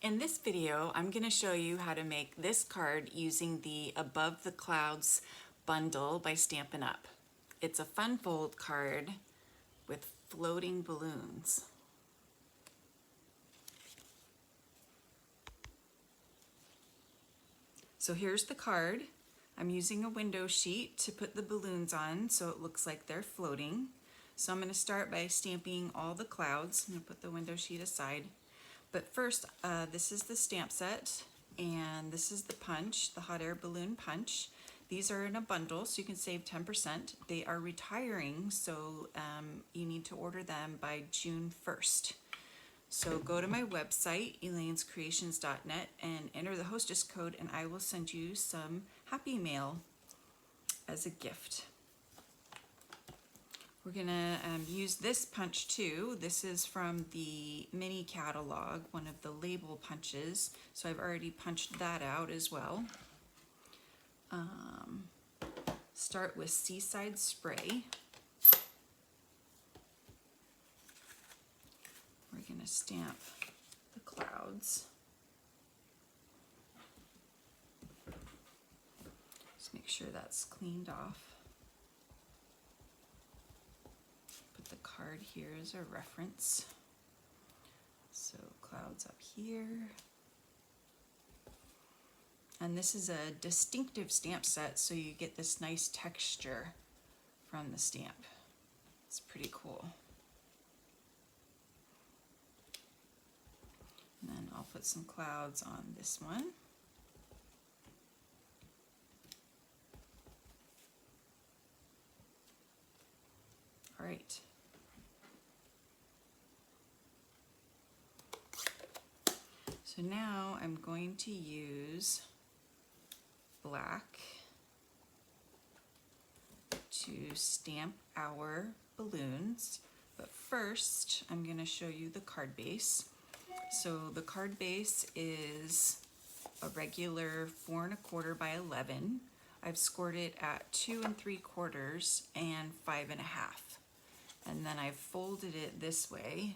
In this video, I'm going to show you how to make this card using the Above the Clouds bundle by Stampin' Up. It's a fun fold card with floating balloons. So here's the card. I'm using a window sheet to put the balloons on so it looks like they're floating. So I'm going to start by stamping all the clouds. I'm going to put the window sheet aside. But first, this is the stamp set, and this is the punch, the hot air balloon punch. These are in a bundle, so you can save 10%. They are retiring, so you need to order them by June 1st. So go to my website, elainescreations.net, and enter the hostess code, and I will send you some Happy Mail as a gift. We're gonna use this punch too. This is from the mini catalog, one of the label punches. So I've already punched that out as well. Start with Seaside Spray. We're gonna stamp the clouds. Just make sure that's cleaned off. The card here is a reference. So clouds up here. And this is a distinctive stamp set, so you get this nice texture from the stamp. It's pretty cool. And then I'll put some clouds on this one. All right. So now I'm going to use black to stamp our balloons, but first I'm going to show you the card base. So the card base is a regular 4 1/4 by 11. I've scored it at 2 3/4 and 5 1/2, and then I've folded it this way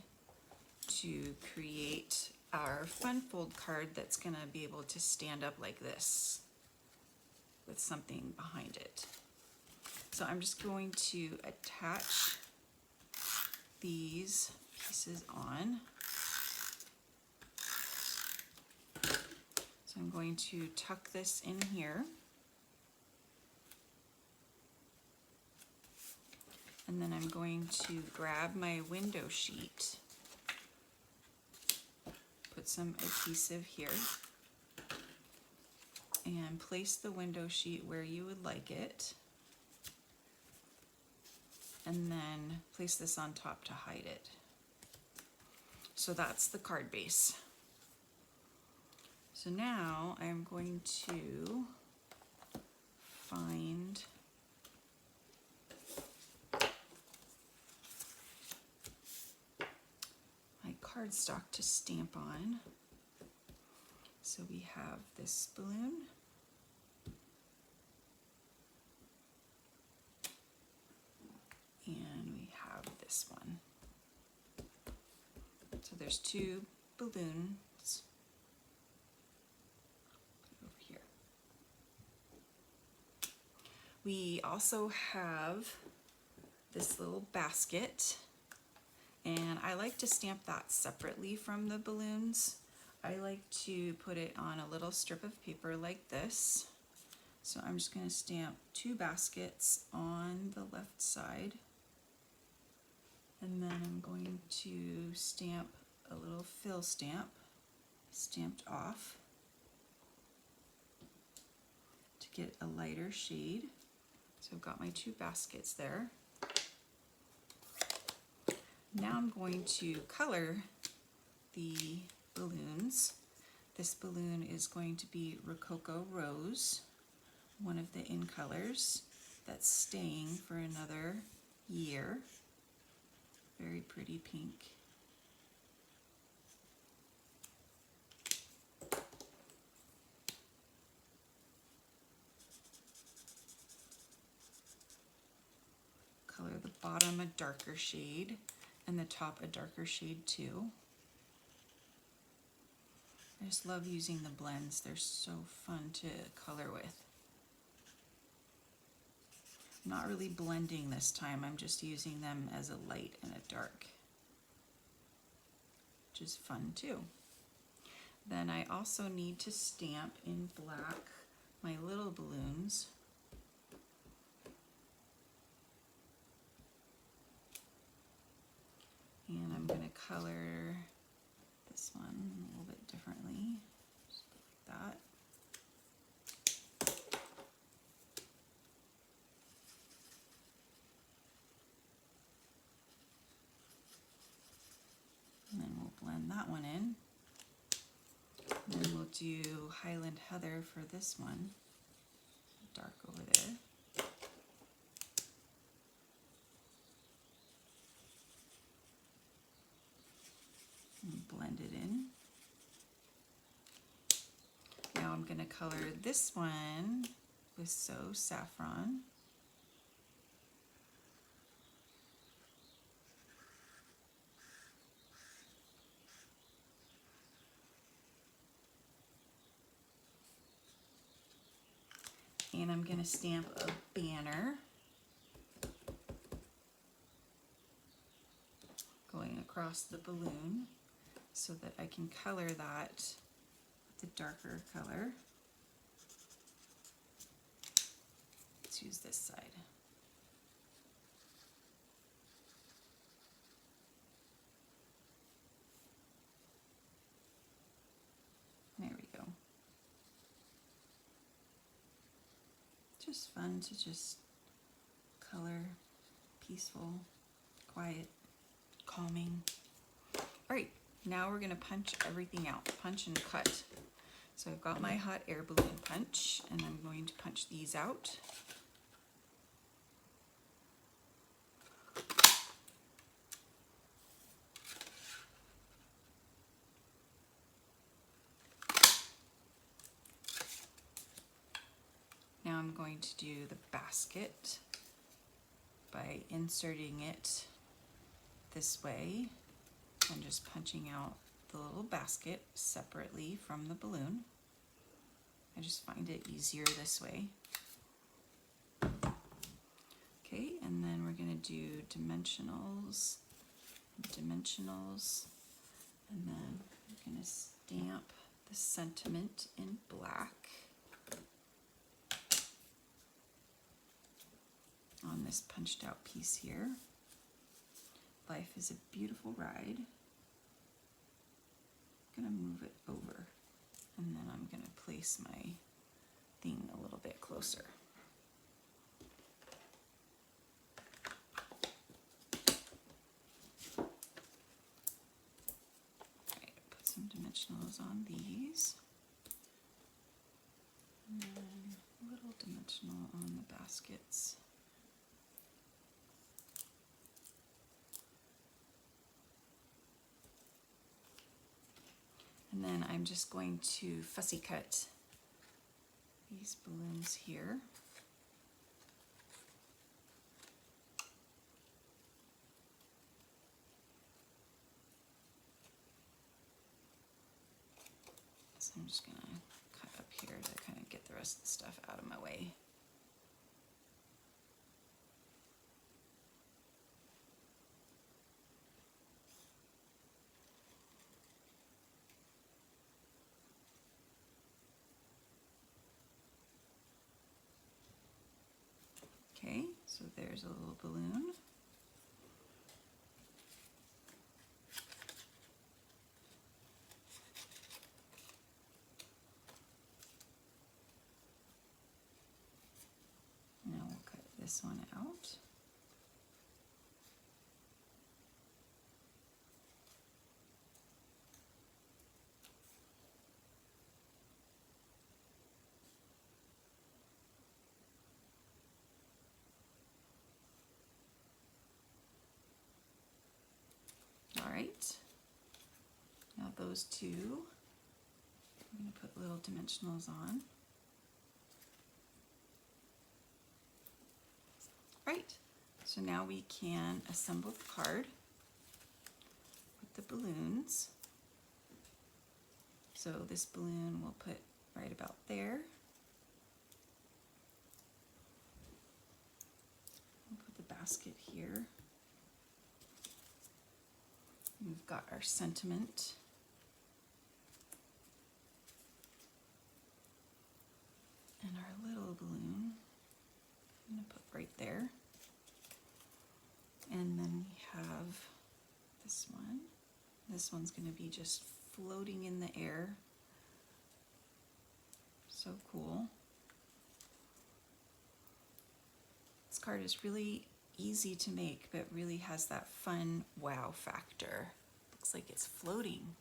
to create our fun fold card that's going to be able to stand up like this with something behind it. So I'm just going to attach these pieces on. So I'm going to tuck this in here. And then I'm going to grab my window sheet, put some adhesive here, and place the window sheet where you would like it, and then place this on top to hide it. So that's the card base. So now I'm going to find my cardstock to stamp on. So we have this balloon, and we have this one. So there's 2 balloons over here. We also have this little basket, and I like to stamp that separately from the balloons. I like to put it on a little strip of paper like this. So I'm just going to stamp 2 baskets on the left side, and then I'm going to stamp a little fill stamp stamped off to get a lighter shade. So I've got my 2 baskets there. Now I'm going to color the balloons. This balloon is going to be Rococo Rose, one of the in colors that's staying for another year. Very pretty pink. Color the bottom a darker shade and the top a darker shade too. I just love using the blends. They're so fun to color with. I'm not really blending this time. I'm just using them as a light and a dark, which is fun too. Then I also need to stamp in black my little balloons. And I'm going to color this one a little bit differently, just like that. And then we'll blend that one in. And then we'll do Highland Heather for this one, dark over there. And blend it in. Now I'm going to color this one with So Saffron. And I'm going to stamp a banner going across the balloon so that I can color that with the darker color. Let's use this side. There we go. Just fun to just color, peaceful, quiet, calming. All right, now we're gonna punch everything out, punch and cut. So I've got my hot air balloon punch, and I'm going to punch these out. Now I'm going to do the basket by inserting it this way and just punching out the little basket separately from the balloon. I just find it easier this way. Okay, and then we're going to do dimensionals, dimensionals, and then I'm going to stamp the sentiment in black on this punched out piece here. Life is a beautiful ride. I'm going to move it over, and then I'm going to place my thing a little bit closer. Alright, put some dimensionals on these, and then a little dimensional on the baskets. And then I'm just going to fussy cut these balloons here. So I'm just going to cut up here to kind of get the rest of the stuff out of my way. Okay, so there's a little balloon. Now we'll cut this one out. Alright, now those two, I'm going to put little dimensionals on. Right, so now we can assemble the card with the balloons. So this balloon we'll put right about there. We'll put the basket here. We've got our sentiment. And our little balloon, I'm going to put right there. And then we have this one. This one's going to be just floating in the air. So cool. This card is really easy to make, but really has that fun wow factor. Looks like it's floating.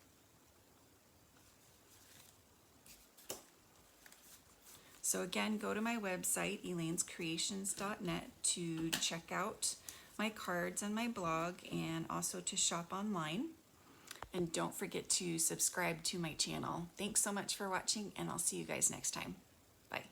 So again, go to my website, elainescreations.net, to check out my cards and my blog, and also to shop online. And don't forget to subscribe to my channel. Thanks so much for watching, and I'll see you guys next time. Bye.